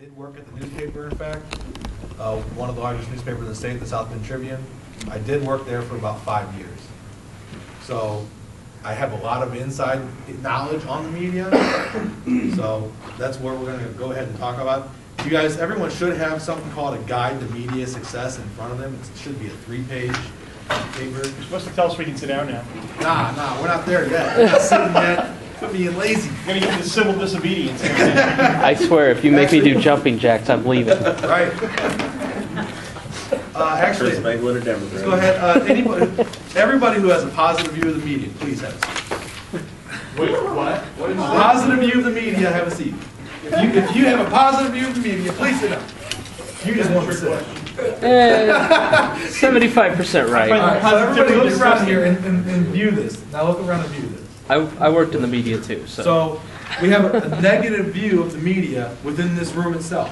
did work at the newspaper, in fact, one of the largest newspapers in the state, the South Bend Tribune. I did work there for about 5 years. So I have a lot of inside knowledge on the media. So that's what we're going to go ahead and talk about. You guys, everyone should have something called a guide to media success in front of them. It should be a 3-page paper. You're supposed to tell us we can sit down now. Nah, we're not there yet. We're not sitting yet. Quit being lazy. You're going to get the civil disobedience. I swear, if you make me do jumping jacks, I'm leaving. Right. Actually, let's go ahead. Everybody who has a positive view of the media, please have a seat. Wait, what? What is Positive view of the media, have a seat. If you have a positive view of the media, please sit down. You just want to sit. 75% right. All right, so everybody look around here and view this. Now look around and view this. I worked in the media too, so. So we have a negative view of the media within this room itself.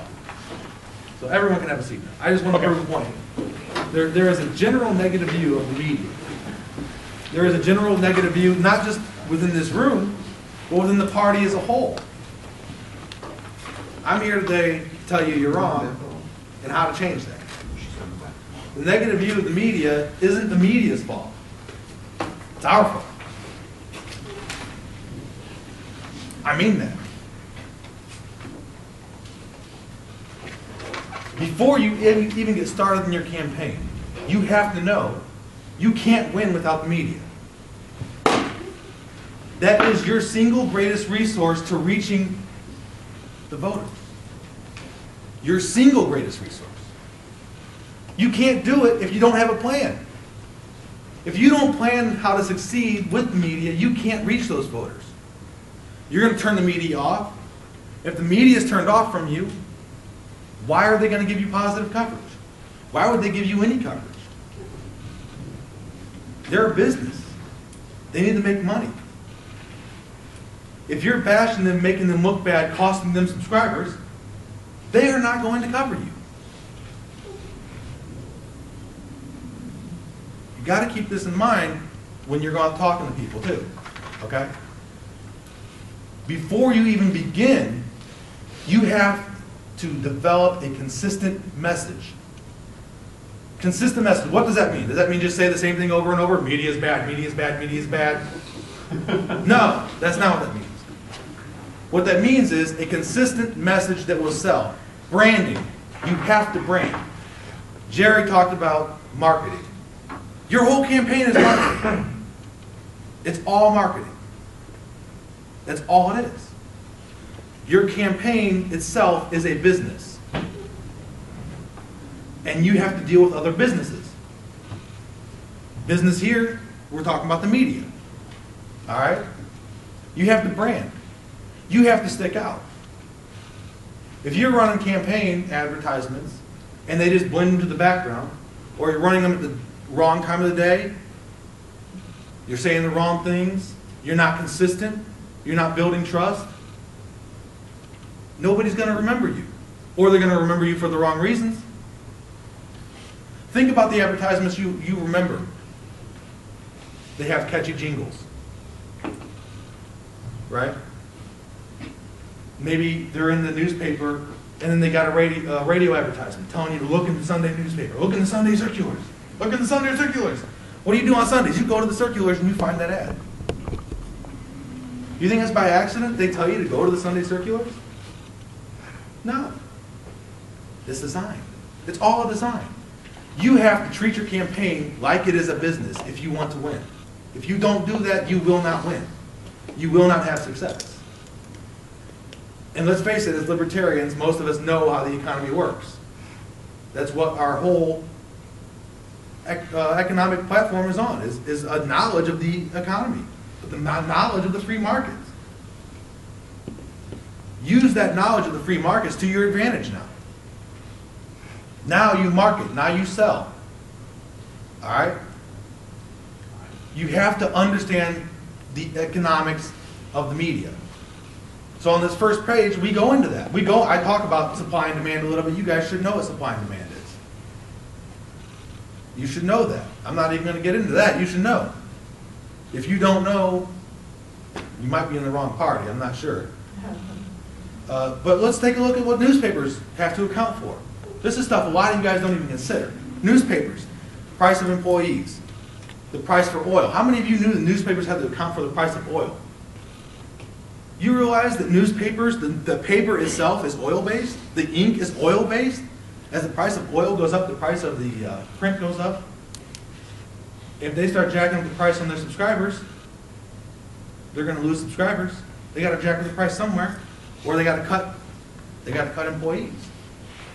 So everyone can have a seat now. I just want to prove a point. There is a general negative view of the media. There is a general negative view, not just within this room, but within the party as a whole. I'm here today to tell you you're wrong and how to change that. The negative view of the media isn't the media's fault. It's our fault. I mean that. Before you even get started in your campaign, you have to know you can't win without the media. That is your single greatest resource to reaching the voters. Your single greatest resource. You can't do it if you don't have a plan. If you don't plan how to succeed with the media, you can't reach those voters. You're going to turn the media off. If the media is turned off from you, why are they going to give you positive coverage? Why would they give you any coverage? They're a business. They need to make money. If you're bashing them, making them look bad, costing them subscribers, they are not going to cover you. You got to keep this in mind when you're going talking to people too, okay? Before you even begin, you have to develop a consistent message. Consistent message, what does that mean? Does that mean just say the same thing over and over? Media is bad, media is bad, media is bad. No, that's not what that means. What that means is a consistent message that will sell. Branding, you have to brand. Jerry talked about marketing. Your whole campaign is marketing. It's all marketing. That's all it is. Your campaign itself is a business. And you have to deal with other businesses. Business here, we're talking about the media. All right? You have to brand. You have to stick out. If you're running campaign advertisements and they just blend into the background, or you're running them at the wrong time of the day, you're saying the wrong things, you're not consistent, you're not building trust, nobody's going to remember you. Or they're going to remember you for the wrong reasons. Think about the advertisements you remember. They have catchy jingles. Right? Maybe they're in the newspaper and then they got a radio advertisement telling you to look in the Sunday newspaper. Look in the Sunday circulars. Look in the Sunday circulars. What do you do on Sundays? You go to the circulars and you find that ad. You think it's by accident they tell you to go to the Sunday circulars? No. It's design. It's all a design. You have to treat your campaign like it is a business if you want to win. If you don't do that, you will not win. You will not have success. And let's face it, as libertarians, most of us know how the economy works. That's what our whole economic platform is on, is a knowledge of the economy, the knowledge of the free markets. Use that knowledge of the free markets to your advantage now. Now you market, now you sell. All right? You have to understand the economics of the media. So on this first page, we go into that. I talk about supply and demand a little bit. You guys should know what supply and demand is. You should know that. I'm not even going to get into that. You should know. If you don't know, you might be in the wrong party. I'm not sure. But let's take a look at what newspapers have to account for. This is stuff a lot of you guys don't even consider. Newspapers, price of employees, the price for oil. How many of you knew that newspapers had to account for the price of oil? You realize that newspapers, the paper itself is oil-based? The ink is oil-based? As the price of oil goes up, the price of the print goes up? If they start jacking up the price on their subscribers, they're going to lose subscribers. They got to jack up the price somewhere, or they got to cut employees.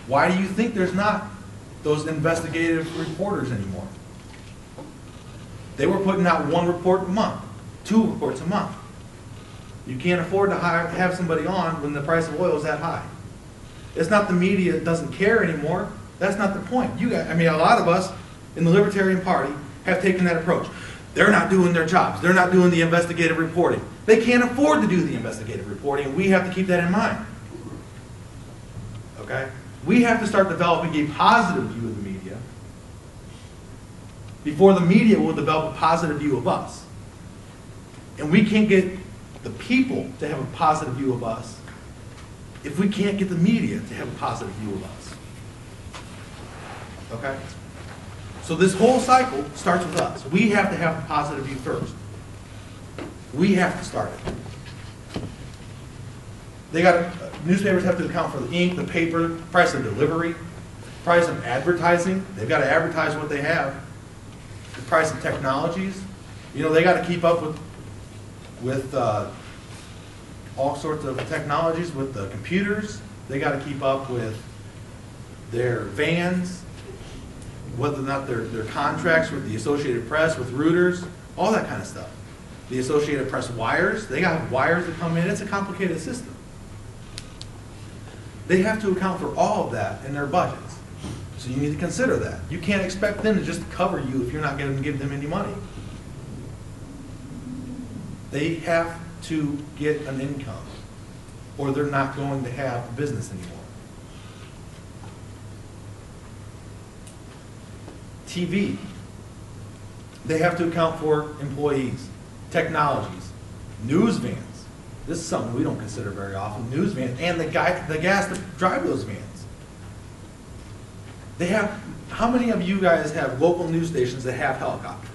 Why do you think there's not those investigative reporters anymore? They were putting out 1 report a month, 2 reports a month. You can't afford to have somebody on when the price of oil is that high. It's not the media that doesn't care anymore. That's not the point. You guys, I mean, a lot of us in the Libertarian Party have taken that approach. They're not doing their jobs. They're not doing the investigative reporting. They can't afford to do the investigative reporting, and we have to keep that in mind. Okay? We have to start developing a positive view of the media before the media will develop a positive view of us. And we can't get the people to have a positive view of us if we can't get the media to have a positive view of us. Okay? So this whole cycle starts with us. We have to have a positive view first. We have to start it. Newspapers have to account for the ink, the paper, price of delivery, price of advertising. They've got to advertise what they have. The price of technologies. You know, they got to keep up with all sorts of technologies, with the computers. They got to keep up with their vans, whether or not their contracts with the Associated Press, with Reuters, all that kind of stuff. The Associated Press wires, they got wires that come in. It's a complicated system. They have to account for all of that in their budgets. So you need to consider that. You can't expect them to just cover you if you're not going to give them any money. They have to get an income, or they're not going to have a business anymore. TV, they have to account for employees, technologies, news vans. This is something we don't consider very often. News vans, and the gas to drive those vans. They have, how many of you guys have local news stations that have helicopters?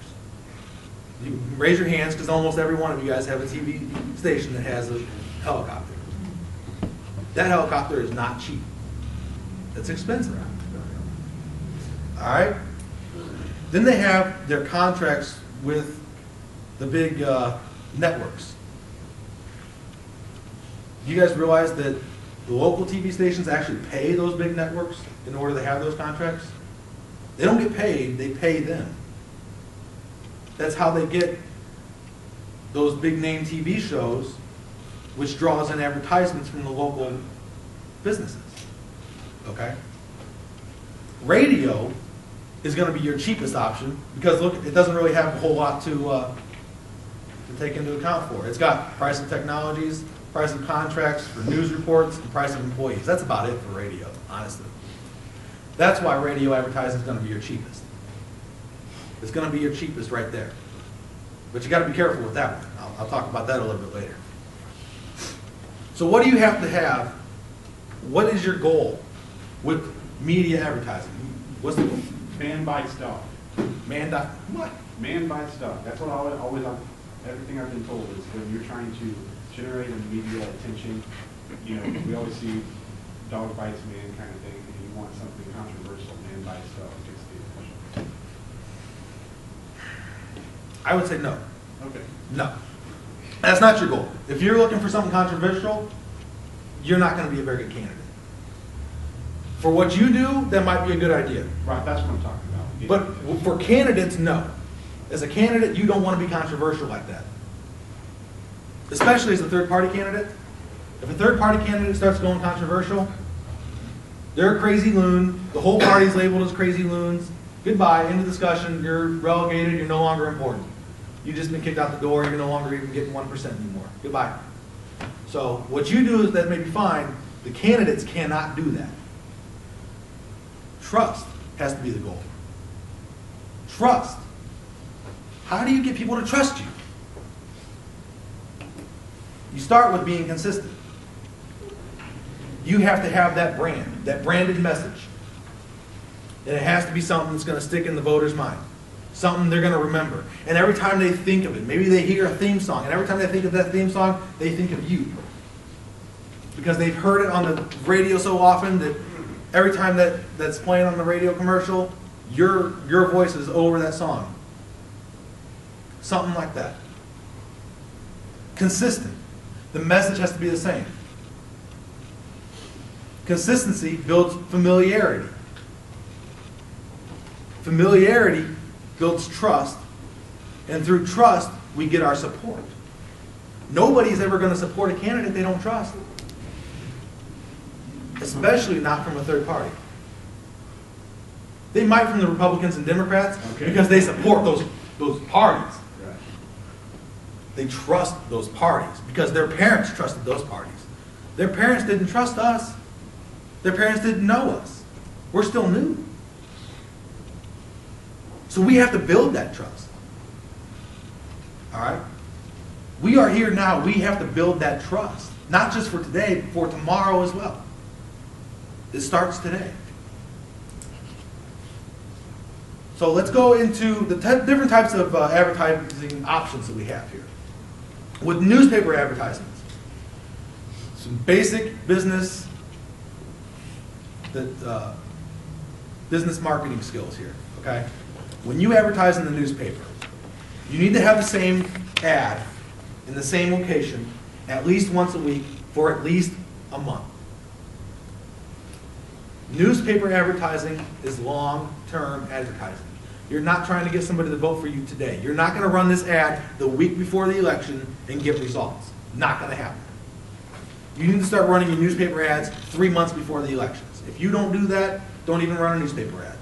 You raise your hands, because almost every one of you guys have a TV station that has a helicopter. That helicopter is not cheap. It's expensive. All right? Then they have their contracts with the big networks. Do you guys realize that the local TV stations actually pay those big networks in order to have those contracts? They don't get paid, they pay them. That's how they get those big name TV shows, which draws in advertisements from the local businesses. Okay? Radio is going to be your cheapest option because look, it doesn't really have a whole lot to take into account for. It's got price of technologies, price of contracts for news reports, and price of employees. That's about it for radio, honestly. That's why radio advertising is going to be your cheapest. It's going to be your cheapest right there. But you got to be careful with that one. I'll talk about that a little bit later. So what do you have to have? What is your goal with media advertising? What's the goal? Man buys stock. What? Man buys stock. That's what everything I've been told is when you're trying to generate a media attention, you know, we always see dog bites man kind of thing, and you want something controversial, man buys stock gets the attention. I would say no. Okay. No. That's not your goal. If you're looking for something controversial, you're not going to be a very good candidate. For what you do, that might be a good idea. Right, that's what I'm talking about. Yeah. But for candidates, no. As a candidate, you don't want to be controversial like that. Especially as a third-party candidate. If a third-party candidate starts going controversial, they're a crazy loon. The whole party's labeled as crazy loons. Goodbye, end of discussion. You're relegated. You're no longer important. You've just been kicked out the door. You're no longer even getting 1% anymore. Goodbye. So what you do is that may be fine. The candidates cannot do that. Trust has to be the goal. Trust. How do you get people to trust you? You start with being consistent. you have to have that brand, that branded message. And it has to be something that's going to stick in the voter's mind. Something they're going to remember. And every time they think of it, maybe they hear a theme song, and every time they think of that theme song, they think of you. Because they've heard it on the radio so often that every time that's playing on the radio commercial, your voice is over that song. Something like that. Consistent. The message has to be the same. Consistency builds familiarity. Familiarity builds trust, and through trust, we get our support. Nobody's ever going to support a candidate they don't trust, especially not from a third party. They might from the Republicans and Democrats because they support those parties. Right. They trust those parties because their parents trusted those parties. Their parents didn't trust us. Their parents didn't know us. We're still new. So we have to build that trust. All right? We are here now. We have to build that trust. Not just for today, but for tomorrow as well. It starts today. So let's go into the different types of advertising options that we have here. With newspaper advertisements, some basic business business marketing skills here. Okay, when you advertise in the newspaper, you need to have the same ad in the same location at least once a week for at least a month. Newspaper advertising is long-term advertising. You're not trying to get somebody to vote for you today. You're not going to run this ad the week before the election and get results. Not going to happen. You need to start running your newspaper ads 3 months before the elections. If you don't do that, don't even run a newspaper ad.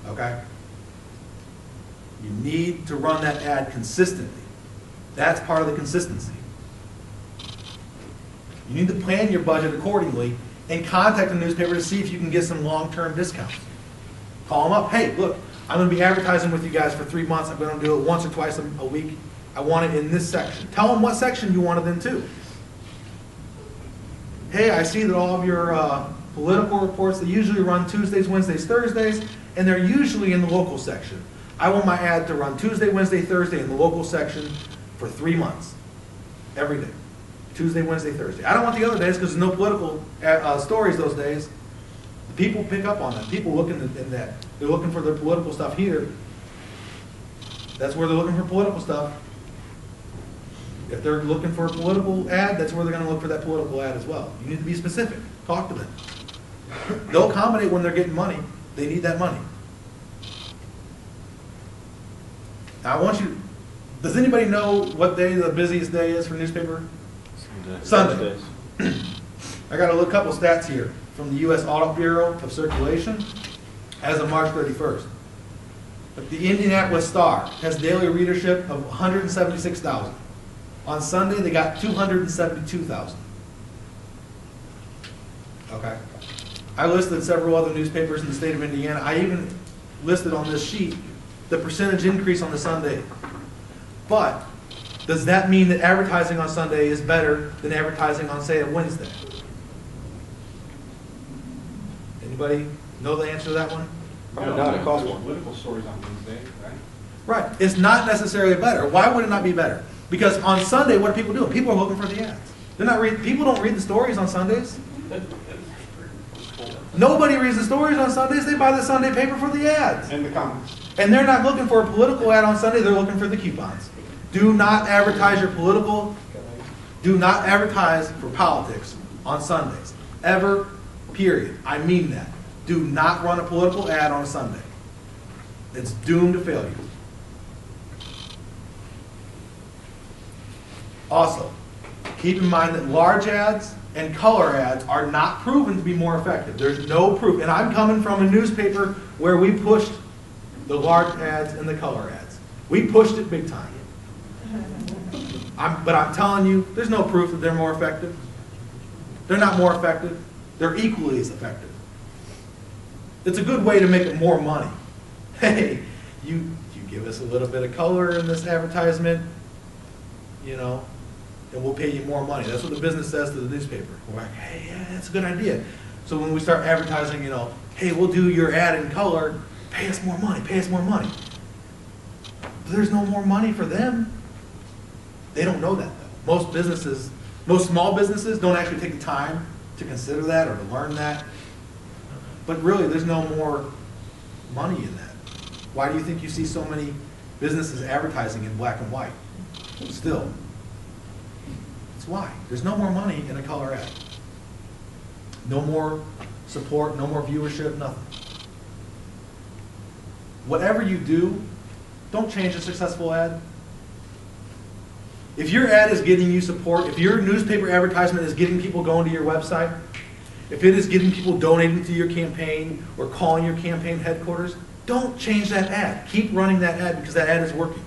Okay? You need to run that ad consistently. That's part of the consistency. You need to plan your budget accordingly and contact the newspaper to see if you can get some long-term discounts. Call them up. Hey, look, I'm going to be advertising with you guys for 3 months. I'm going to do it once or twice a week. I want it in this section. Tell them what section you want it in too. Hey, I see that all of your political reports, they usually run Tuesdays, Wednesdays, Thursdays, and they're usually in the local section. I want my ad to run Tuesday, Wednesday, Thursday in the local section for 3 months. Every day. Tuesday, Wednesday, Thursday. I don't want the other days because there's no political stories those days. People pick up on that. People look in that. They're looking for their political stuff here. That's where they're looking for political stuff. If they're looking for a political ad, that's where they're going to look for that political ad as well. You need to be specific. Talk to them. They'll accommodate when they're getting money. They need that money. Now I want you, does anybody know what day the busiest day is for newspaper? Sunday. I got a couple stats here from the U.S. Audit Bureau of Circulation as of March 31st. But the Indianapolis Star has daily readership of 176,000. On Sunday, they got 272,000. Okay. I listed several other newspapers in the state of Indiana. I even listed on this sheet the percentage increase on the Sunday. But does that mean that advertising on Sunday is better than advertising on, say, a Wednesday? Anybody know the answer to that one? No, not a cost one. Political stories on Wednesday, right? Right. It's not necessarily better. Why would it not be better? Because on Sunday, what are people doing? People are looking for the ads. They're not people don't read the stories on Sundays. Nobody reads the stories on Sundays. They buy the Sunday paper for the ads. And the comments. And they're not looking for a political ad on Sunday. They're looking for the coupons. Do not advertise your political. Do not advertise for politics on Sundays. Ever, period. I mean that. Do not run a political ad on a Sunday. It's doomed to failure. Also, keep in mind that large ads and color ads are not proven to be more effective. There's no proof. And I'm coming from a newspaper where we pushed the large ads and the color ads. We pushed it big time. But I'm telling you, there's no proof that they're more effective. They're not more effective. They're equally as effective. It's a good way to make more money. Hey, you give us a little bit of color in this advertisement, you know, and we'll pay you more money. That's what the business says to the newspaper. We're like, hey, yeah, that's a good idea. So when we start advertising, hey, we'll do your ad in color, pay us more money, pay us more money. But there's no more money for them. They don't know that though. Most small businesses don't actually take the time to consider that or to learn that. But really, there's no more money in that. Why do you think you see so many businesses advertising in black and white? Still. That's why. There's no more money in a color ad. No more support, no more viewership, nothing. Whatever you do, don't change a successful ad. If your ad is getting you support, if your newspaper advertisement is getting people going to your website, if it is getting people donating to your campaign or calling your campaign headquarters, don't change that ad. Keep running that ad because that ad is working.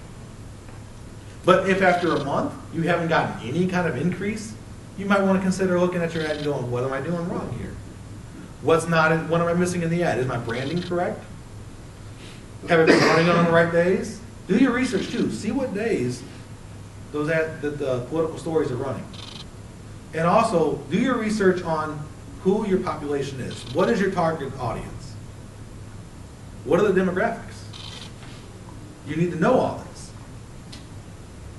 But if after a month you haven't gotten any kind of increase, you might want to consider looking at your ad and going, what am I doing wrong here? What am I missing in the ad? Is my branding correct? Have I been running it on the right days? Do your research too. See what days the political stories are running. And also, do your research on who your population is. What is your target audience? What are the demographics? You need to know all this.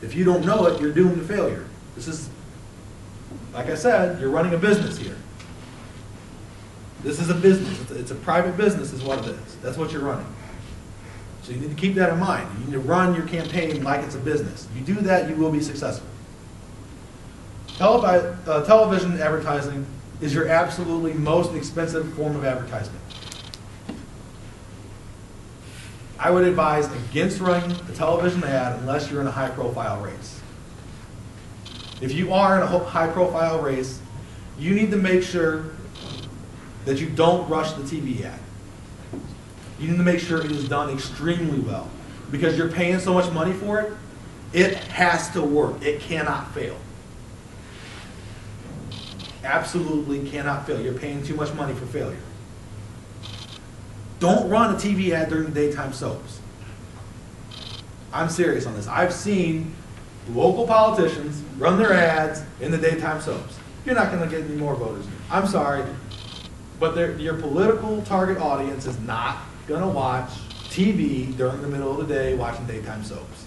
If you don't know it, you're doomed to failure. This is, like I said, you're running a business here. This is a business. It's a private business is what it is. That's what you're running. So you need to keep that in mind. You need to run your campaign like it's a business. If you do that, you will be successful. Television advertising is your absolutely most expensive form of advertisement. I would advise against running a television ad unless you're in a high-profile race. If you are in a high-profile race, you need to make sure that you don't rush the TV ad. You need to make sure it is done extremely well. Because you're paying so much money for it, it has to work. It cannot fail. Absolutely cannot fail. You're paying too much money for failure. Don't run a TV ad during the daytime soaps. I'm serious on this. I've seen local politicians run their ads in the daytime soaps. You're not going to get any more voters. I'm sorry, but your political target audience is not going to watch TV during the middle of the day watching daytime soaps.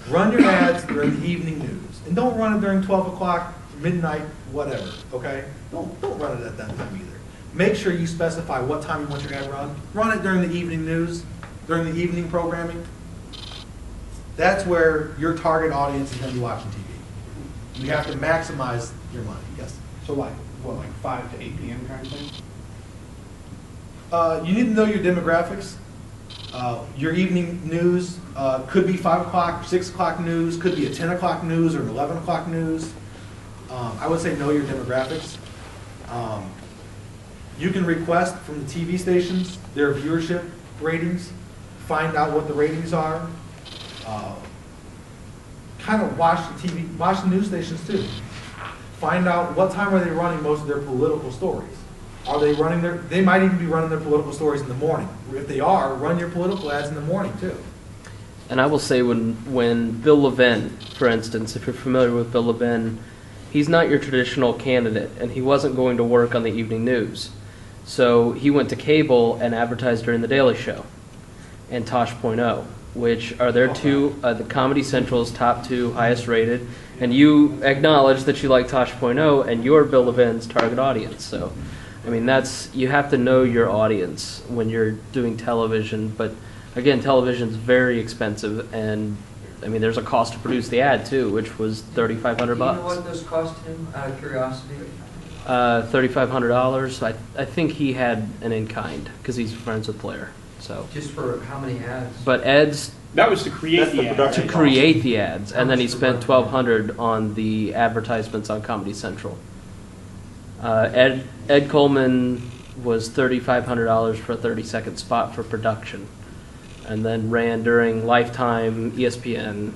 Run your ads during the evening news. And don't run it during 12 o'clock, midnight, whatever, okay? Don't run it at that time either. Make sure you specify what time you want your ad run. Run it during the evening news, during the evening programming. That's where your target audience is going to be watching TV. You have to maximize your money. Yes? So like 5 to 8 p.m. kind of thing? You need to know your demographics. Your evening news could be 5 o'clock or 6 o'clock news, could be a 10 o'clock news or an 11 o'clock news. I would say know your demographics. You can request from the TV stations their viewership ratings, find out what the ratings are. Kind of watch the news stations too. Find out what time are they running most of their political stories. Are they running they might even be running their political stories in the morning. If they are, run your political ads in the morning too. And I will say when Bill Levin, for instance, if you're familiar with Bill Levin, he's not your traditional candidate, and he wasn't going to work on the evening news. So he went to cable and advertised during The Daily Show and Tosh.0, which are their two, the Comedy Central's top 2 highest rated. And you acknowledge that you like Tosh.0 and you're Bill Levin's target audience. So, I mean, you have to know your audience when you're doing television. But again, television's very expensive, and I mean, there's a cost to produce the ad too, which was $3,500. Do you know what those cost him, out of curiosity? $3,500. I think he had an in-kind because he's friends with Blair. So Just for how many ads? But Ed's That was to create the ad. to right? create the ads, and then he spent $1,200 on the advertisements on Comedy Central. Ed Coleman was $3,500 for a 30-second spot for production, and then ran during Lifetime, ESPN,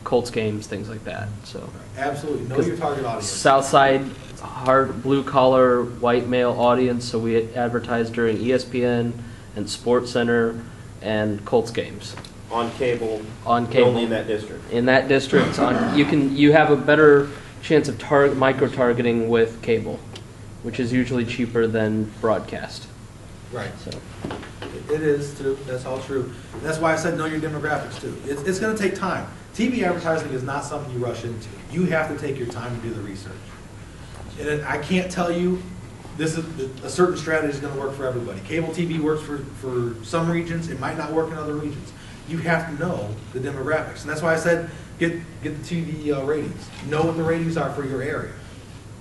Colts games, things like that. So Absolutely. Know your target audience. Southside, hard blue-collar, white male audience, so we advertised during ESPN and SportsCenter and Colts games. on cable. On cable. Only in that district. In that district, you have a better chance of micro-targeting with cable, which is usually cheaper than broadcast. Right. So. It is too. That's all true. And that's why I said know your demographics too. It's going to take time. TV advertising is not something you rush into. You have to take your time to do the research. And I can't tell you this is a certain strategy is going to work for everybody. Cable TV works for some regions. It might not work in other regions. You have to know the demographics, and that's why I said get the TV ratings. Know what the ratings are for your area,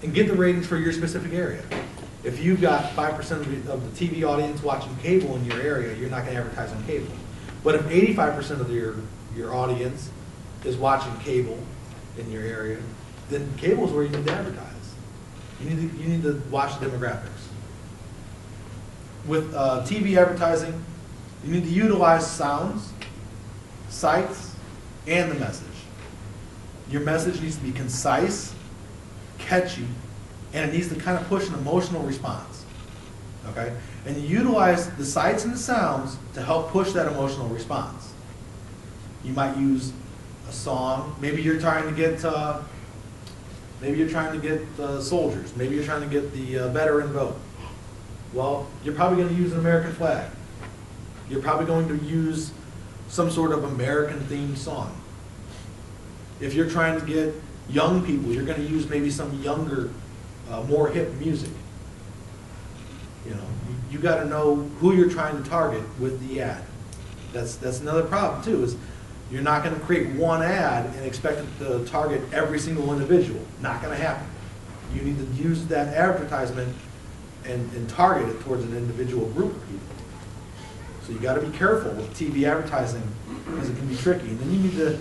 and get the ratings for your specific area. If you've got 5% of the TV audience watching cable in your area, you're not going to advertise on cable. But if 85% of your audience is watching cable in your area, then cable is where you need to advertise. You need to watch the demographics. With TV advertising, you need to utilize sounds, sights, and the message. Your message needs to be concise, catchy, and it needs to kind of push an emotional response. Okay? And you utilize the sights and the sounds to help push that emotional response. You might use a song. Maybe you're trying to get soldiers. Maybe you're trying to get the veteran vote. Well, you're probably going to use an American flag. You're probably going to use some sort of American-themed song. If you're trying to get young people, you're going to use maybe some younger, more hip music. You know, you got to know who you're trying to target with the ad. That's another problem too. Is you're not going to create one ad and expect it to target every single individual. Not going to happen. You need to use that advertisement and target it towards an individual group of people. So you got to be careful with TV advertising because it can be tricky. And then you need to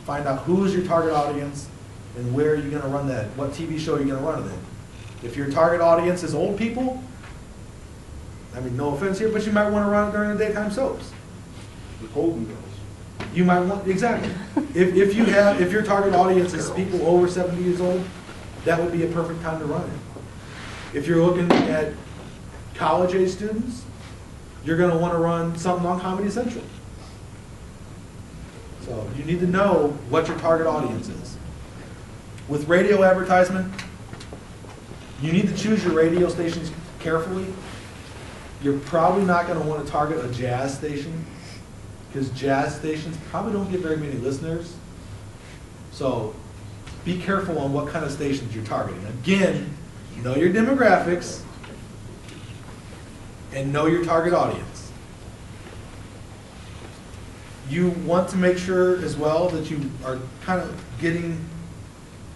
find out who is your target audience and where are you going to run that. What TV show are you going to run it in? If your target audience is old people, I mean, no offense here, but you might want to run it during the daytime soaps. The Golden Girls. You might want, exactly. If your target audience is people over 70 years old, that would be a perfect time to run it. If you're looking at college-age students, you're going to want to run something on Comedy Central. So you need to know what your target audience is. With radio advertisement, you need to choose your radio stations carefully. You're probably not going to want to target a jazz station because jazz stations probably don't get very many listeners. So be careful on what kind of stations you're targeting. Again, know your demographics and know your target audience. You want to make sure as well that you are kind of getting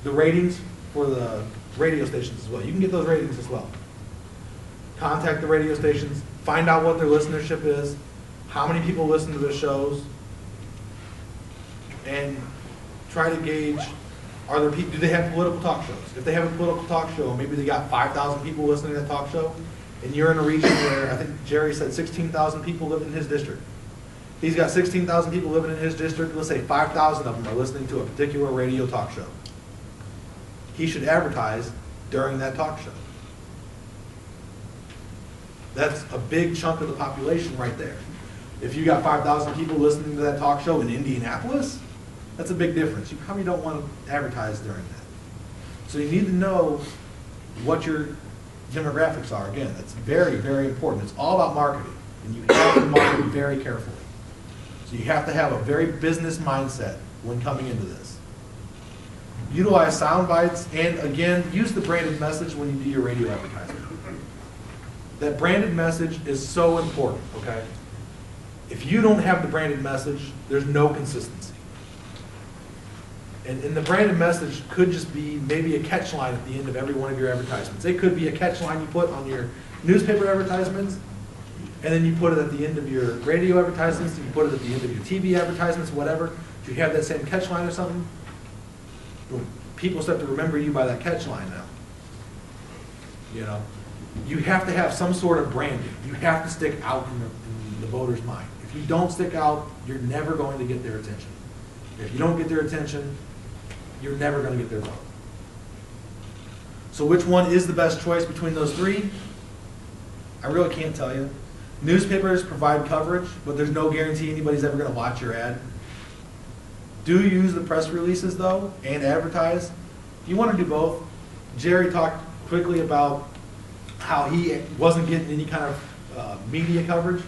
the ratings for the radio stations as well. You can get those ratings as well. Contact the radio stations, find out what their listenership is, how many people listen to their shows, and try to gauge, do they have political talk shows? If they have a political talk show, maybe they got 5,000 people listening to that talk show, and you're in a region where I think Jerry said 16,000 people live in his district. He's got 16,000 people living in his district. Let's say 5,000 of them are listening to a particular radio talk show. He should advertise during that talk show. That's a big chunk of the population right there. If you got 5,000 people listening to that talk show in Indianapolis, that's a big difference. You probably don't want to advertise during that. So you need to know what your demographics are. Again, that's very, very important. It's all about marketing, and you have to market very carefully. So you have to have a very business mindset when coming into this. Utilize sound bites, and again, use the branded message when you do your radio advertising. That branded message is so important, okay? If you don't have the branded message, there's no consistency. And the branded message could just be maybe a catch line at the end of every one of your advertisements. It could be a catch line you put on your newspaper advertisements, and then you put it at the end of your radio advertisements, and you put it at the end of your TV advertisements, whatever. If you have that same catch line or something, boom, people start to remember you by that catch line now. You know, you have to have some sort of branding. You have to stick out in the voter's mind. If you don't stick out, you're never going to get their attention. If you don't get their attention, you're never going to get their vote. So which one is the best choice between those three? I really can't tell you. Newspapers provide coverage, but there's no guarantee anybody's ever gonna watch your ad. Do use the press releases though, and advertise. You wanna do both. Jerry talked quickly about how he wasn't getting any kind of media coverage.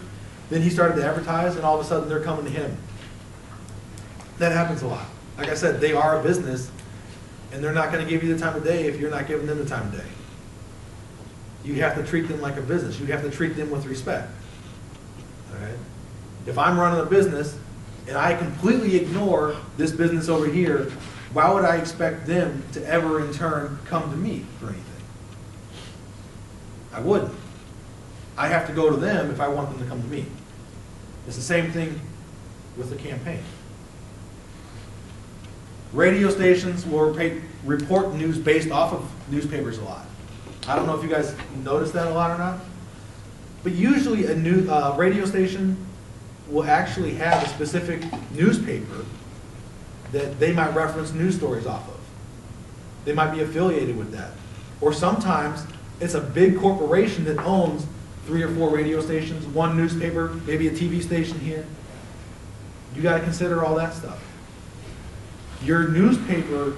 Then he started to advertise, and all of a sudden they're coming to him. That happens a lot. Like I said, they are a business, and they're not gonna give you the time of day if you're not giving them the time of day. You have to treat them like a business. You have to treat them with respect. All right? If I'm running a business and I completely ignore this business over here, why would I expect them to ever in turn come to me for anything? I wouldn't. I have to go to them if I want them to come to me. It's the same thing with the campaign. Radio stations will report news based off of newspapers a lot. I don't know if you guys notice that a lot or not, but usually a radio station will actually have a specific newspaper that they might reference news stories off of. They might be affiliated with that. Or sometimes it's a big corporation that owns 3 or 4 radio stations, 1 newspaper, maybe a TV station here. You got to consider all that stuff. Your newspaper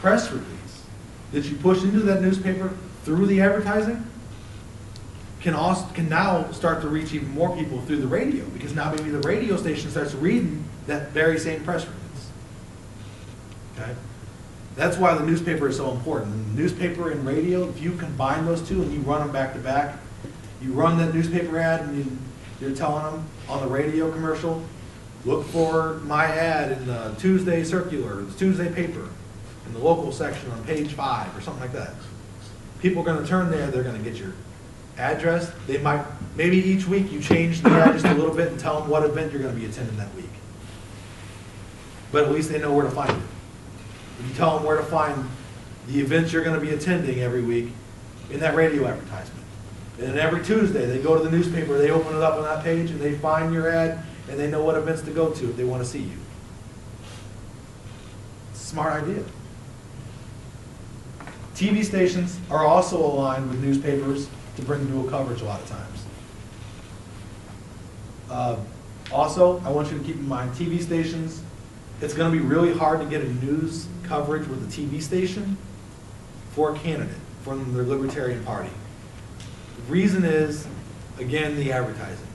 press release that you push into that newspaper through the advertising can now start to reach even more people through the radio, because now maybe the radio station starts reading that very same press release. Okay? That's why the newspaper is so important. The newspaper and radio, if you combine those two and you run them back to back, you run that newspaper ad and you're telling them on the radio commercial, look for my ad in the Tuesday circular, the Tuesday paper, in the local section on page 5 or something like that. People are going to turn there, they're going to get your address. They might, maybe each week you change the ad just a little bit and tell them what event you're going to be attending that week. But at least they know where to find it. If you tell them where to find the events you're going to be attending every week in that radio advertisement. And then every Tuesday they go to the newspaper, they open it up on that page and they find your ad and they know what events to go to if they want to see you. It's a smart idea. TV stations are also aligned with newspapers to bring dual coverage a lot of times. Also, I want you to keep in mind, TV stations, it's going to be really hard to get a news coverage with a TV station for a candidate from the Libertarian Party. The reason is, again, the advertising.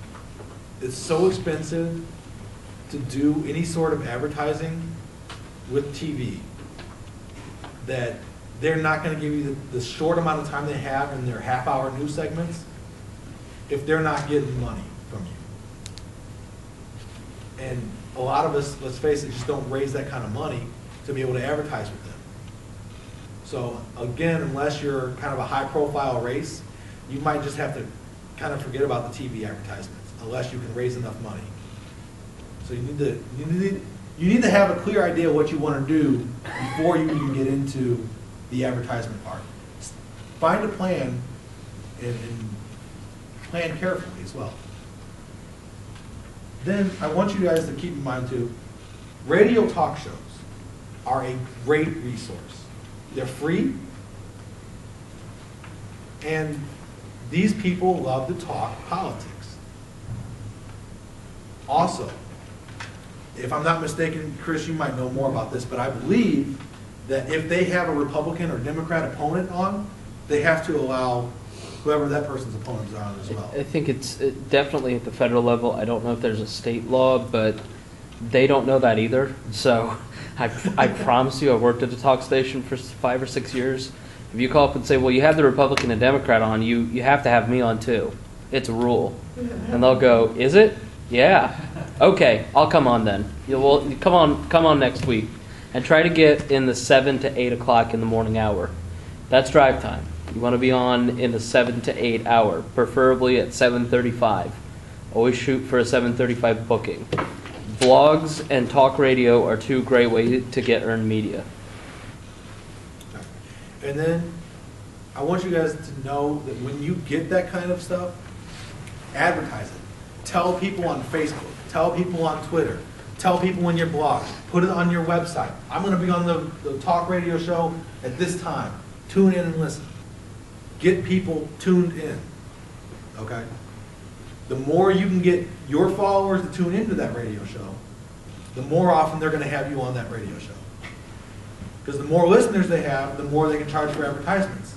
It's so expensive to do any sort of advertising with TV that they're not going to give you the short amount of time they have in their half-hour news segments if they're not getting money from you. And a lot of us, let's face it, just don't raise that kind of money to be able to advertise with them. So again, unless you're kind of a high-profile race, you might just have to kind of forget about the TV advertisements unless you can raise enough money. So you need to have a clear idea of what you want to do before you even get into the advertisement part. Find a plan and plan carefully as well. Then I want you guys to keep in mind too, radio talk shows are a great resource. They're free, and these people love to talk politics. Also, if I'm not mistaken, Chris, you might know more about this, but I believe that if they have a Republican or Democrat opponent on, they have to allow whoever that person's opponents are on as well. I think it's definitely at the federal level. I don't know if there's a state law, but they don't know that either. So I promise you, I worked at a talk station for 5 or 6 years. If you call up and say, well, you have the Republican and Democrat on, you have to have me on too. It's a rule. And they'll go, is it? Yeah. Okay, I'll come on then. Come on next week. And try to get in the 7 to 8 o'clock in the morning hour. That's drive time. You want to be on in the 7 to 8 hour, preferably at 7:35. Always shoot for a 7:35 booking. Vlogs and talk radio are 2 great ways to get earned media. And then I want you guys to know that when you get that kind of stuff, advertise it. Tell people on Facebook. Tell people on Twitter. Tell people in your blog. Put it on your website. I'm going to be on the talk radio show at this time. Tune in and listen. Get people tuned in. Okay? The more you can get your followers to tune into that radio show, the more often they're going to have you on that radio show. Because the more listeners they have, the more they can charge for advertisements.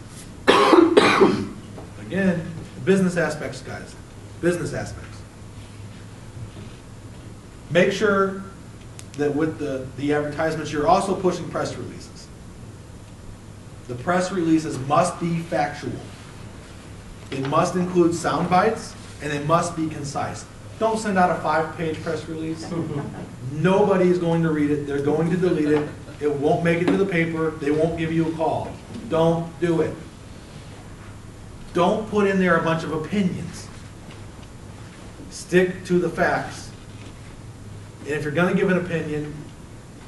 Again, the business aspects, guys. Business aspects. Make sure that with the advertisements, you're also pushing press releases. The press releases must be factual. It must include sound bites, and it must be concise. Don't send out a 5-page press release. Nobody is going to read it. They're going to delete it. It won't make it to the paper. They won't give you a call. Don't do it. Don't put in there a bunch of opinions. Stick to the facts. And if you're going to give an opinion,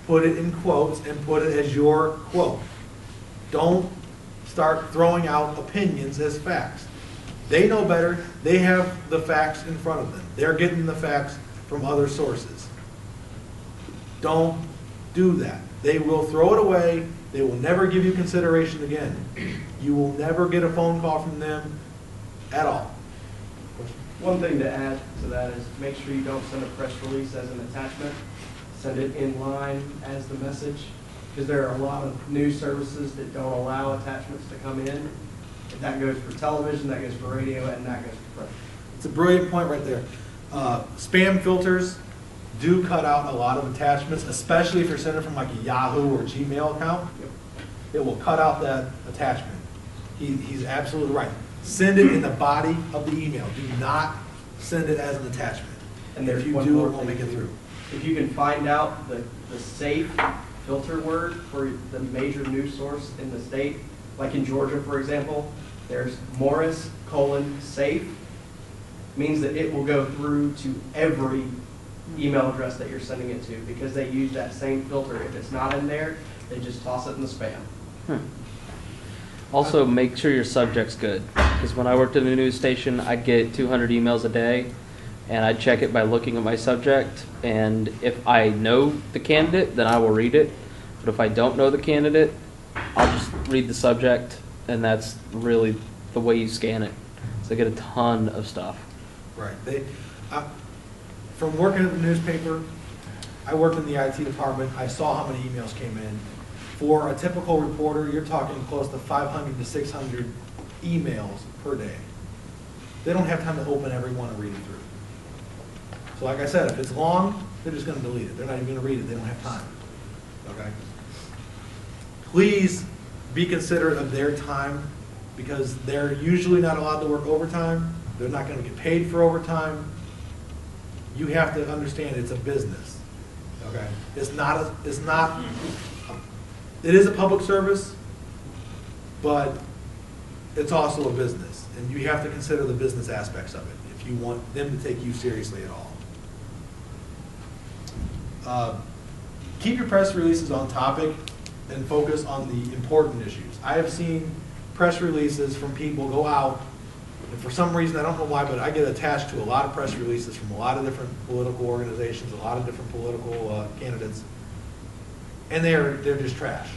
put it in quotes and put it as your quote. Don't start throwing out opinions as facts. They know better. They have the facts in front of them. They're getting the facts from other sources. Don't do that. They will throw it away. They will never give you consideration again. You will never get a phone call from them at all. One thing to add to that is make sure you don't send a press release as an attachment. Send it in line as the message, because there are a lot of news services that don't allow attachments to come in. That goes for television, that goes for radio, and that goes for press. It's a brilliant point right there. Spam filters do cut out a lot of attachments, especially if you're sending from like a Yahoo or Gmail account. It will cut out that attachment. He's absolutely right. Send it in the body of the email. Do not send it as an attachment. And if there's you one do, more it won't thing make it too. through. If you can find out the safe filter word for the major news source in the state, like in Georgia, for example, there's Morris : safe, means that it will go through to every email address that you're sending it to, because they use that same filter. If it's not in there, they just toss it in the spam. Also, make sure your subject's good. Because when I worked at a news station, I'd get 200 emails a day, and I'd check it by looking at my subject. And if I know the candidate, then I will read it. But if I don't know the candidate, I'll just read the subject, and that's really the way you scan it. So I get a ton of stuff. Right. From working at the newspaper, I worked in the IT department. I saw how many emails came in. For a typical reporter, you're talking close to 500 to 600 emails per day. They don't have time to open every one and read it through. So like I said, if it's long, they're just going to delete it. They're not even going to read it. They don't have time. Okay? Please be considerate of their time, because they're usually not allowed to work overtime. They're not going to get paid for overtime. You have to understand it's a business. Okay? It is a public service, but it's also a business. And you have to consider the business aspects of it if you want them to take you seriously at all. Keep your press releases on topic and focus on the important issues. I have seen press releases from people go out, and for some reason, I don't know why, but I get attached to a lot of press releases from a lot of different political organizations, a lot of different political candidates, and they're just trash.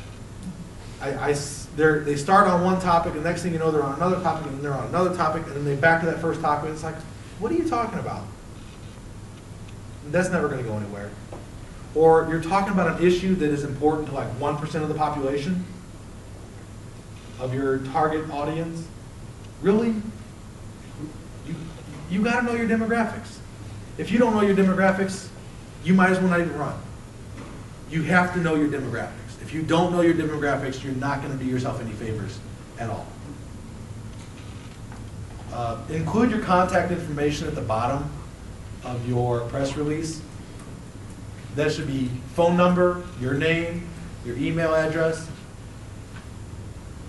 They start on one topic, and the next thing you know, they're on another topic, and then they're on another topic, and then they back to that first topic, and it's like, what are you talking about? That's never going to go anywhere. Or you're talking about an issue that is important to like 1% of the population of your target audience. Really? You got to know your demographics. If you don't know your demographics, you might as well not even run. You have to know your demographics. If you don't know your demographics, you're not going to do yourself any favors at all. Include your contact information at the bottom of your press release. That should be phone number, your name, your email address,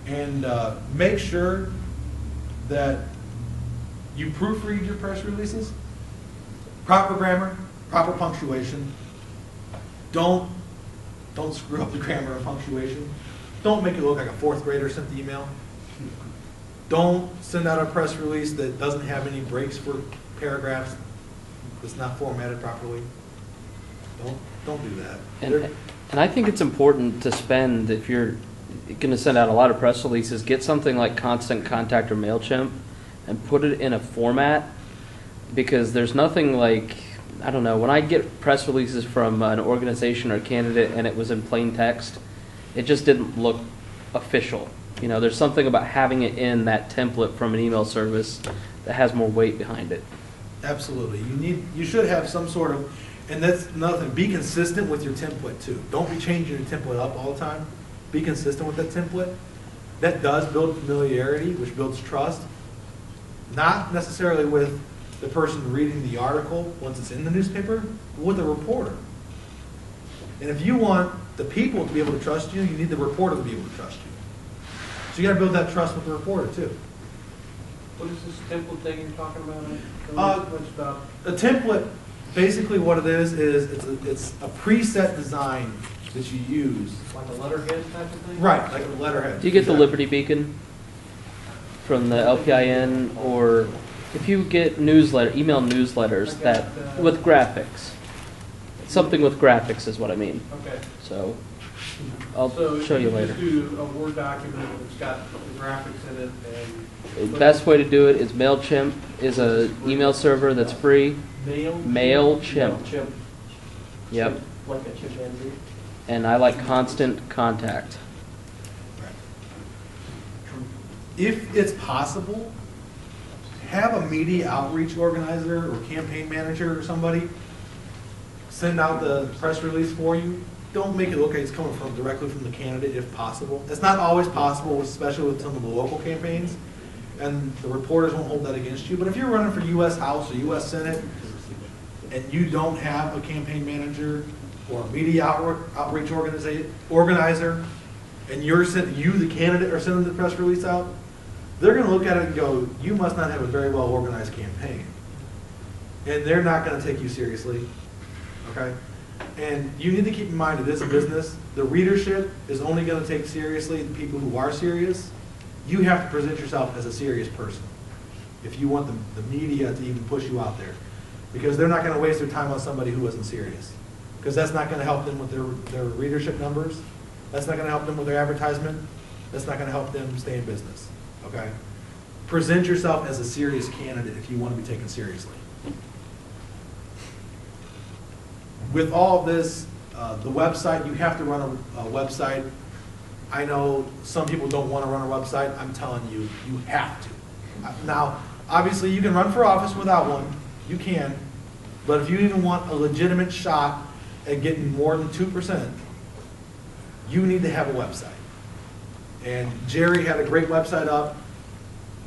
and make sure that you proofread your press releases. Proper grammar, proper punctuation. Don't screw up the grammar and punctuation. Don't make it look like a fourth grader sent the email. Don't send out a press release that doesn't have any breaks for paragraphs, that's not formatted properly. Don't do that. And I think it's important to spend, if you're going to send out a lot of press releases, get something like Constant Contact or MailChimp and put it in a format because there's nothing like, I don't know, when I get press releases from an organization or candidate and it was in plain text, it just didn't look official. You know, there's something about having it in that template from an email service that has more weight behind it. Absolutely. You should have some sort of, and that's another thing, be consistent with your template too. Don't be changing your template up all the time. Be consistent with that template. That does build familiarity, which builds trust. Not necessarily with the person reading the article once it's in the newspaper, but with the reporter. And if you want the people to be able to trust you, you need the reporter to be able to trust you. So you got to build that trust with the reporter too. What is this template thing you're talking about? What's about? A template, basically what it is it's a preset design that you use. Like a letterhead type of thing? Right, like a letterhead. Do you get the Liberty Beacon from the LPIN, or if you get email newsletters that with graphics? Something with graphics is what I mean. Okay. So I'll So show you later. just do a Word document that's got the graphics in it and. The best way to do it is MailChimp is a email server that's free. MailChimp. Chimp. Yep. Like a chimpanzee. And I like Constant Contact. If it's possible, have a media outreach organizer or campaign manager or somebody send out the press release for you. Don't make it look like it's coming directly from the candidate if possible. It's not always possible, especially with some of the local campaigns, and the reporters won't hold that against you. But if you're running for U.S. House or U.S. Senate and you don't have a campaign manager or a media outreach organizer, and you, the candidate, are sending the press release out, they're going to look at it and go, you must not have a very well organized campaign. And they're not going to take you seriously, okay? And you need to keep in mind it is a business. The readership is only going to take seriously the people who are serious. You have to present yourself as a serious person if you want the media to even push you out there. Because they're not going to waste their time on somebody who isn't serious. Because that's not going to help them with their readership numbers. That's not going to help them with their advertisement. That's not going to help them stay in business. Okay? Present yourself as a serious candidate if you want to be taken seriously. With all of this, the website, you have to run a website. I know some people don't want to run a website. I'm telling you, you have to. Now, obviously, you can run for office without one. You can. But if you even want a legitimate shot at getting more than 2%, you need to have a website. And Jerry had a great website up.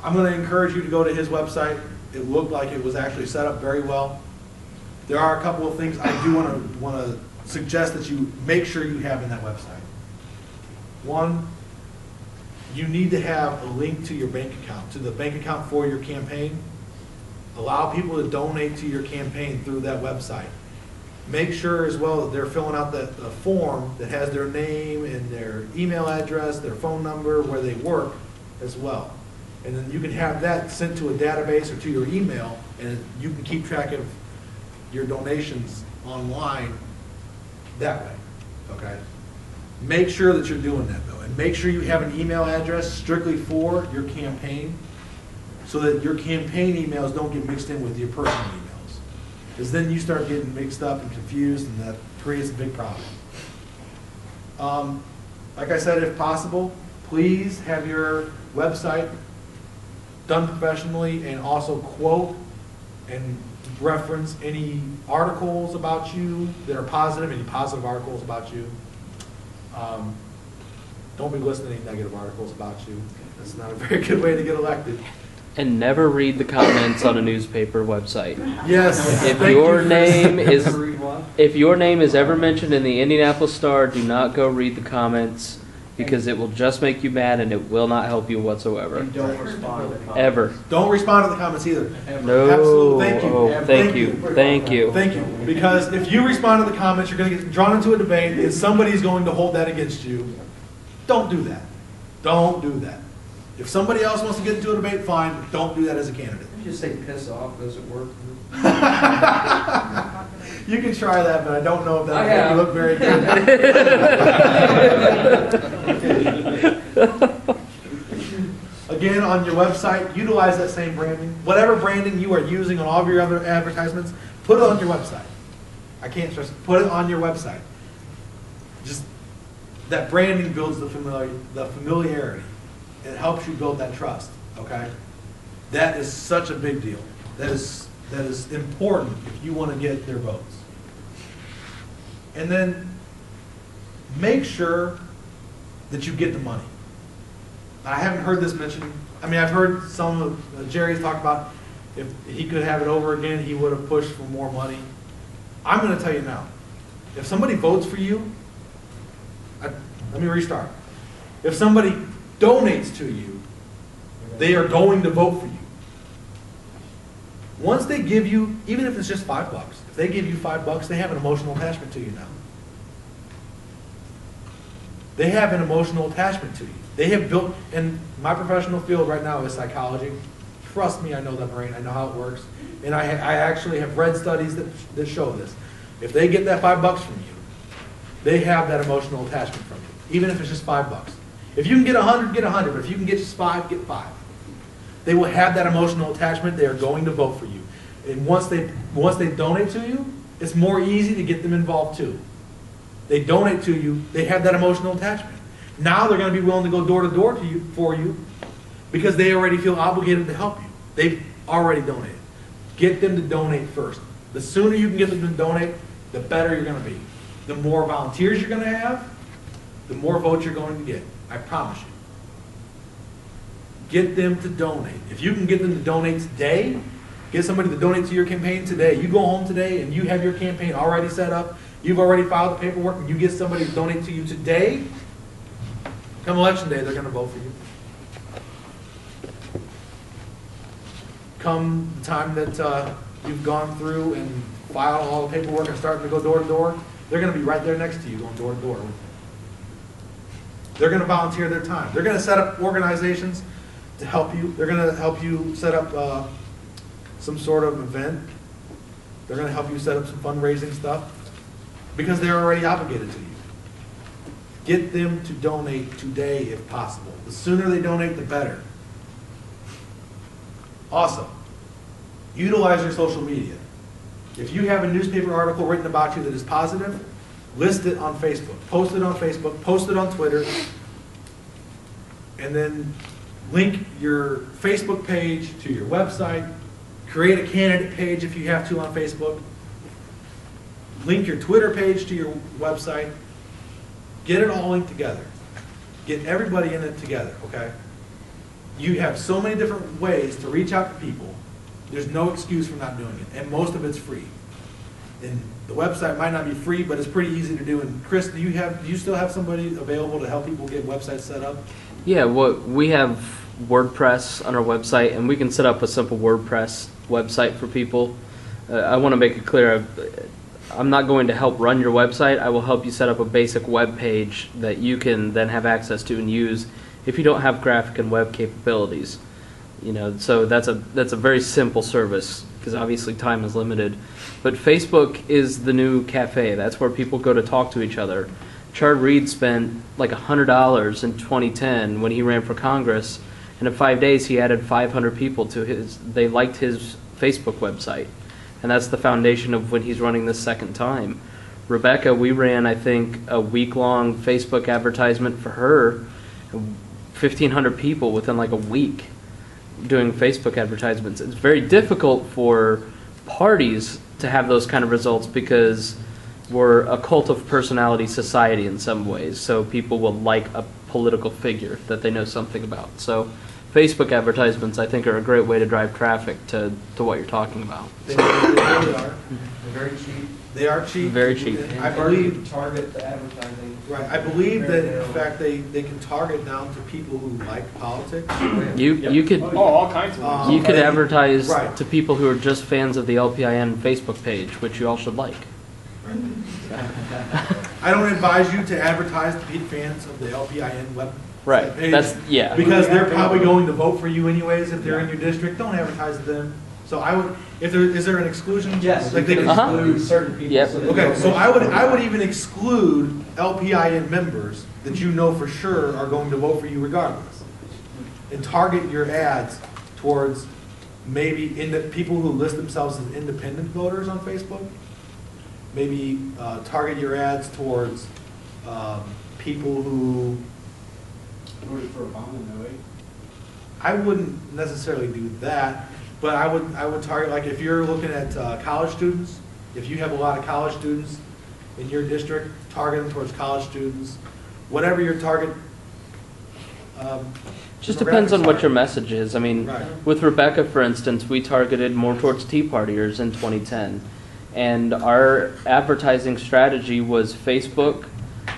I'm going to encourage you to go to his website. It looked like it was actually set up very well. There are a couple of things I do want to suggest that you make sure you have in that website. One, you need to have a link to your bank account, to the bank account for your campaign. Allow people to donate to your campaign through that website. Make sure as well that they're filling out the form that has their name and their email address, their phone number, where they work as well. And then you can have that sent to a database or to your email, and you can keep track of your donations online that way, okay? Make sure that you're doing that though, and make sure you have an email address strictly for your campaign so that your campaign emails don't get mixed in with your personal emails. Because then you start getting mixed up and confused, and that creates a big problem. Like I said, if possible, please have your website done professionally and also quote and reference any articles about you that are positive, any positive articles about you. Don't be listening to any negative articles about you. That's not a very good way to get elected. And never read the comments on a newspaper website. Yes. If thank your you for- name is ever mentioned in the Indianapolis Star, do not go read the comments, because it will just make you mad and it will not help you whatsoever. And don't respond to comments. Ever. Don't respond to the comments either. No. Absolutely. Thank you. Oh, thank you. Thank Thank you. Thank you. Because if you respond to the comments, you're going to get drawn into a debate, and somebody's going to hold that against you. Don't do that. Don't do that. If somebody else wants to get into a debate, fine, but don't do that as a candidate. You just say piss off, does it work? You can try that, but I don't know if I that will have. make you look very good. again, on your website, utilize that same branding. Whatever branding you are using on all of your other advertisements, put it on your website. I can't stress it. Put it on your website. Just that branding builds the familiarity. It helps you build that trust. Okay, that is such a big deal. That is important if you want to get their votes. And then make sure that you get the money. I haven't heard this mentioned. I mean, I've heard some of Jerry's talk about if he could have it over again, he would have pushed for more money. I'm going to tell you now, if somebody votes for you, let me restart. If somebody donates to you, they are going to vote for you. Once they give you, even if it's just $5, if they give you $5, they have an emotional attachment to you now. They have an emotional attachment to you. They have built, and my professional field right now is psychology. Trust me, I know the brain, I know how it works. And I actually have read studies that show this. If they get that $5 from you, they have that emotional attachment from you, even if it's just $5. If you can get 100, get 100, but if you can get just 5, get 5. They will have that emotional attachment, they are going to vote for you. And once they donate to you, it's more easy to get them involved too. They donate to you, they have that emotional attachment. Now they're going to be willing to go door to door for you because they already feel obligated to help you. They've already donated. Get them to donate first. The sooner you can get them to donate, the better you're going to be. The more volunteers you're going to have, the more votes you're going to get. I promise you. Get them to donate. If you can get them to donate today, get somebody to donate to your campaign today. You go home today and you have your campaign already set up. You've already filed the paperwork and you get somebody to donate to you today. Come election day, they're going to vote for you. Come the time that you've gone through and filed all the paperwork and starting to go door to door, they're going to be right there next to you going door to door with you. They're going to volunteer their time. They're going to set up organizations to help you. They're going to help you set up some sort of event. They're going to help you set up some fundraising stuff because they're already obligated to you. Get them to donate today if possible. The sooner they donate, the better. Also, utilize your social media. If you have a newspaper article written about you that is positive, list it on Facebook. Post it on Facebook, post it on Twitter, and then link your Facebook page to your website. Create a candidate page if you have to on Facebook. Link your Twitter page to your website. Get it all linked together. Get everybody in it together, okay? You have so many different ways to reach out to people. There's no excuse for not doing it, and most of it's free. And the website might not be free, but it's pretty easy to do. And Chris, do you still have somebody available to help people get websites set up? Yeah, we have WordPress on our website, and we can set up a simple WordPress website for people. I want to make it clear, I'm not going to help run your website. I will help you set up a basic web page that you can then have access to and use if you don't have graphic and web capabilities. You know, so that's a very simple service because obviously time is limited. But Facebook is the new cafe. That's where people go to talk to each other. Chard Reed spent like $100 in 2010 when he ran for Congress, and in 5 days he added 500 people to his. They liked his Facebook website, and that's the foundation of when he's running this second time. Rebecca, we ran I think a week-long Facebook advertisement for her, 1,500 people within like a week doing Facebook advertisements. It's very difficult for parties to have those kind of results because we're a cult of personality society in some ways, so people will like a political figure that they know something about. So Facebook advertisements, I think, are a great way to drive traffic to what you're talking about. They really are. They're very cheap. They are cheap. Very cheap. And I believe, target the advertising. right, I believe Very that in narrow. fact they can target down to people who like politics. You could Oh, all kinds of ones. you could They- advertise right. to people who are just fans of the LPIN Facebook page, which you all should like. I don't advise you to advertise to be fans of the LPIN web Right. page. That's yeah. Because they're probably going to vote for you anyways if they're in your district. Don't advertise to them. So I would, is there an exclusion? Yes, Like they you can can Uh-huh. exclude certain people. Yep. so that Okay, they so don't- I would even exclude LPIN members that you know for sure are going to vote for you regardless. and target your ads towards maybe people who list themselves as independent voters on Facebook. Maybe target your ads towards people who. Voted for Obama, no way. I wouldn't necessarily do that, but I would target, like if you're looking at college students, if you have a lot of college students in your district, target them towards college students, whatever your target. Just depends on demographics what are. your message is. I mean, Right. with Rebecca, for instance, we targeted more towards Tea Partiers in 2010. And our advertising strategy was Facebook,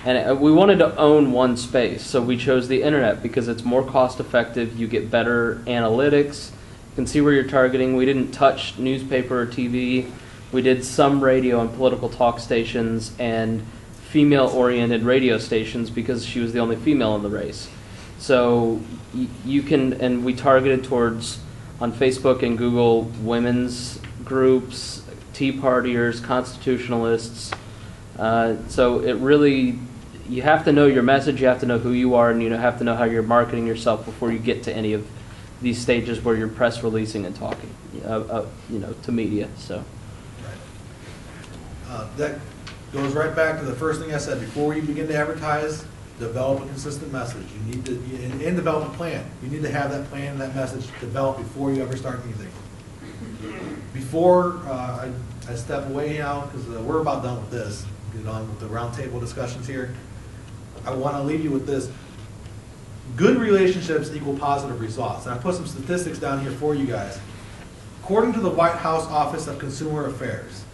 and we wanted to own one space. So we chose the internet because it's more cost effective. You get better analytics. You can see where you're targeting. We didn't touch newspaper or TV. We did some radio and political talk stations and female-oriented radio stations because she was the only female in the race. So you can, and we targeted towards, on Facebook and Google, women's groups, Tea Partiers, constitutionalists. So it really, you have to know your message, you have to know who you are, and you have to know how you're marketing yourself before you get to any of these stages where you're press releasing and talking, to media. So That goes right back to the first thing I said. Before you begin to advertise, develop a consistent message. You need to, and develop a plan. You need to have that plan and that message developed before you ever start anything. Before I step away now, because we're about done with this, get on with the roundtable discussions here, I want to leave you with this. Good relationships equal positive results. And I put some statistics down here for you guys. According to the White House Office of Consumer Affairs,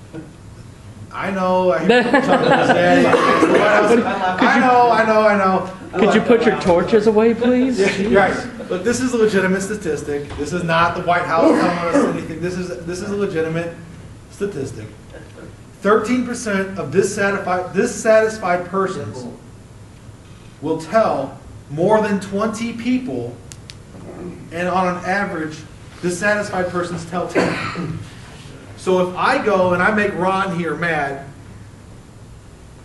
I know, I hear people talking about this day. I know. could you put your torches away, please? Right, but this is a legitimate statistic. This is not the White House telling us anything. This is a legitimate statistic. 13% of dissatisfied persons will tell more than 20 people, and on an average, dissatisfied persons tell 10. So if I go and I make Ron here mad,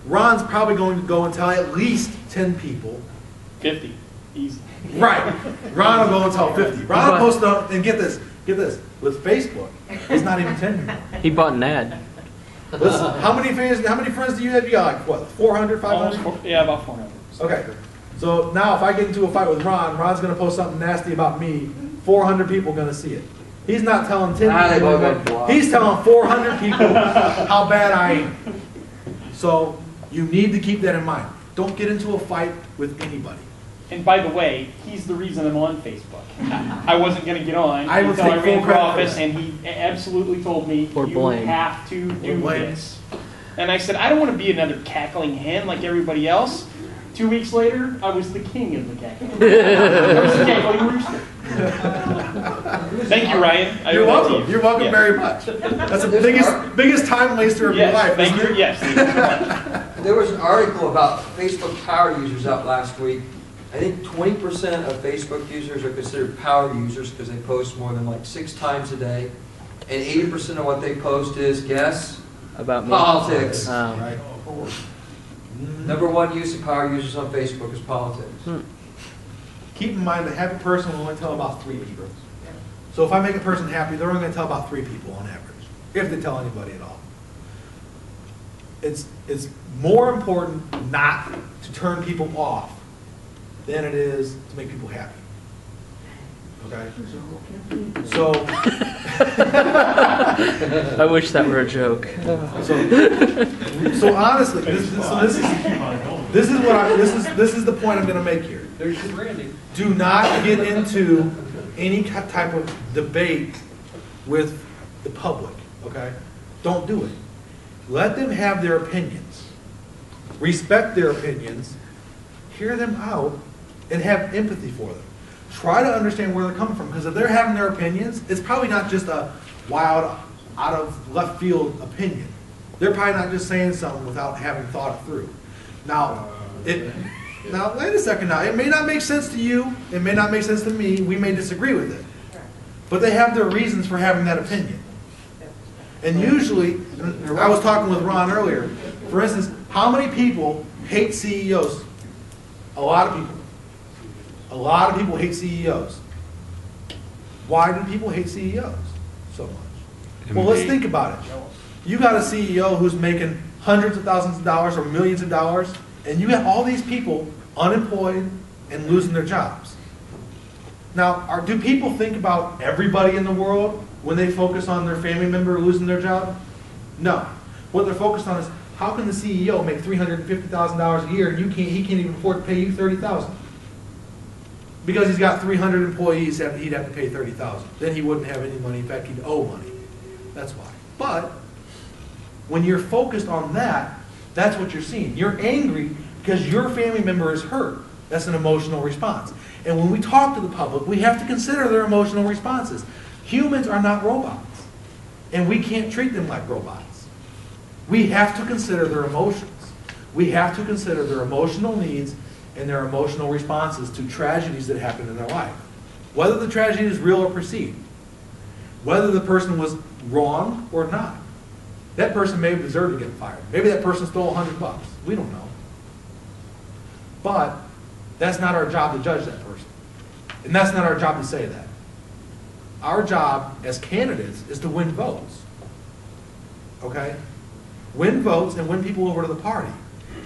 Ron's probably going to go and tell at least 10 people. 50, easy. Right. Ron will go and tell 50. Ron will post up, and get this, with Facebook, it's not even 10 anymore. He bought an ad. Listen, how many friends do you have? You got like, what, 400, 500? Yeah, about 400. Okay. So now if I get into a fight with Ron's going to post something nasty about me, 400 people are going to see it. He's not telling 10 people, he's telling 400 people how bad I am. So you need to keep that in mind. Don't get into a fight with anybody. And by the way, he's the reason I'm on Facebook. I wasn't going to get on I will until take I ran full for credit for office, that. and he absolutely told me, Or you blame. have to do blame. this. And I said, I don't want to be another cackling hen like everybody else. 2 weeks later, I was the king of the cackling. I was the cackling rooster. Thank you, Ryan. I You're owe that to welcome. you. You're welcome Yeah. very much. That's the biggest time waster of your Yes, life. thank isn't you. it? Yes, thank you so much. There was an article about Facebook power users out last week. I think 20% of Facebook users are considered power users because they post more than like 6 times a day. And 80% of what they post is, guess? About me. Politics. Right. Number one use of power users on Facebook is politics. Keep in mind, a happy person will only tell about 3 people. So if I make a person happy, they're only going to tell about 3 people on average, if they tell anybody at all. It's more important not to turn people off than it is to make people happy. Okay? So, I wish that were a joke. so honestly, this is the point I'm going to make here. There's your branding. Do not get into any type of debate with the public, okay? Don't do it. Let them have their opinions. Respect their opinions. Hear them out and have empathy for them. Try to understand where they're coming from, because if they're having their opinions, it's probably not just a wild, out of left field opinion. They're probably not just saying something without having thought it through. Now, wait a second now. It may not make sense to you. It may not make sense to me. We may disagree with it. But they have their reasons for having that opinion. And usually, I was talking with Ron earlier, for instance, how many people hate CEOs? A lot of people. A lot of people hate CEOs. Why do people hate CEOs so much? Well, let's think about it. You got a CEO who's making hundreds of thousands of dollars or millions of dollars, and you have all these people unemployed and losing their jobs. Now, do people think about everybody in the world when they focus on their family member losing their job? No. What they're focused on is, how can the CEO make $350,000 a year and he can't even afford to pay you $30,000? Because he's got 300 employees, he'd have to pay $30,000. Then he wouldn't have any money. In fact, he'd owe money. That's why. But when you're focused on that, that's what you're seeing. You're angry because your family member is hurt. That's an emotional response. And when we talk to the public, we have to consider their emotional responses. Humans are not robots, and we can't treat them like robots. We have to consider their emotions. We have to consider their emotional needs and their emotional responses to tragedies that happen in their life. Whether the tragedy is real or perceived. Whether the person was wrong or not. That person may have deserved to get fired. Maybe that person stole $100. We don't know. But that's not our job to judge that person. And that's not our job to say that. Our job as candidates is to win votes. Okay? Win votes and win people over to the party.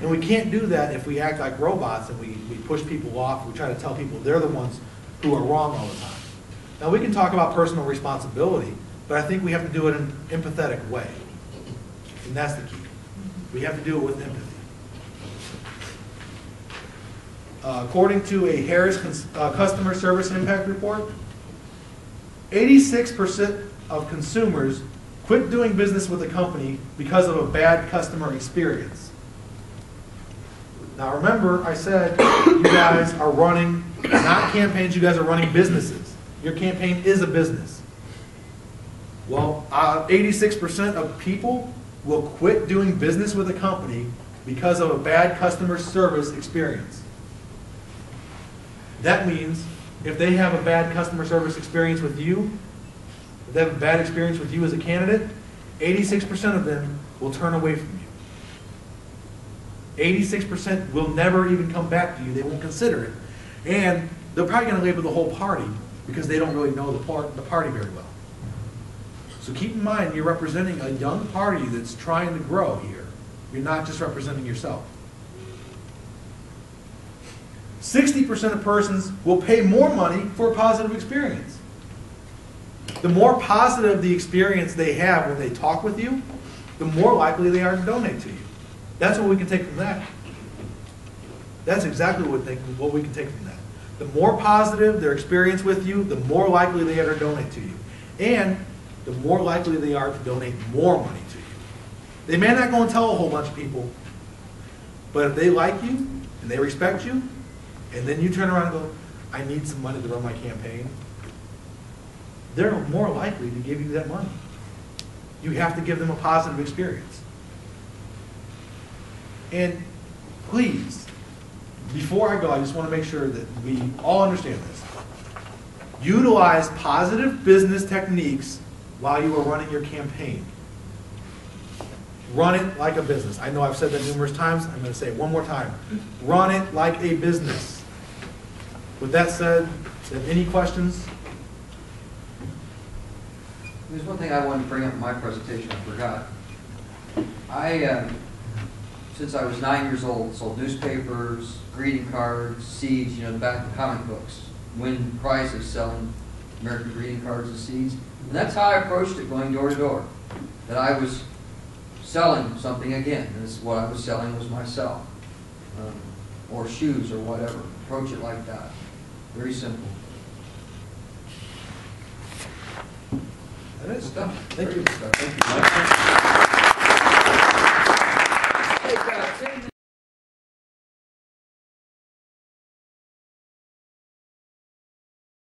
And we can't do that if we act like robots and we push people off. We try to tell people they're the ones who are wrong all the time. Now, we can talk about personal responsibility, but I think we have to do it in an empathetic way. And that's the key. We have to do it with empathy. According to a Harris Customer Service Impact Report, 86% of consumers quit doing business with a company because of a bad customer experience. Now remember, I said you guys are running, not campaigns, you guys are running businesses. Your campaign is a business. Well, 86% of people will quit doing business with a company because of a bad customer service experience. That means if they have a bad customer service experience with you, if they have a bad experience with you as a candidate, 86% of them will turn away from you. 86% will never even come back to you. They won't consider it. And they're probably going to label the whole party because they don't really know the party very well. So keep in mind, you're representing a young party that's trying to grow here. You're not just representing yourself. 60% of persons will pay more money for a positive experience. The more positive the experience they have when they talk with you, the more likely they are to donate to you. That's what we can take from that. That's exactly what we can take from that. The more positive their experience with you, the more likely they are to donate to you. And the more likely they are to donate more money to you. They may not go and tell a whole bunch of people, but if they like you and they respect you, and then you turn around and go, I need some money to run my campaign, they're more likely to give you that money. You have to give them a positive experience. And please, before I go, I just want to make sure that we all understand this. Utilize positive business techniques while you are running your campaign. Run it like a business. I know I've said that numerous times. I'm going to say it one more time. Run it like a business. With that said, any questions? There's one thing I wanted to bring up in my presentation I forgot. Since I was 9 years old, sold newspapers, greeting cards, seeds, the back of comic books, win prizes selling American greeting cards and seeds. And that's how I approached it, going door to door. That I was selling something again. And this, what I was selling was myself. Or shoes or whatever. Approach it like that. Very simple. That is. Stuff. Thank you. Thank you.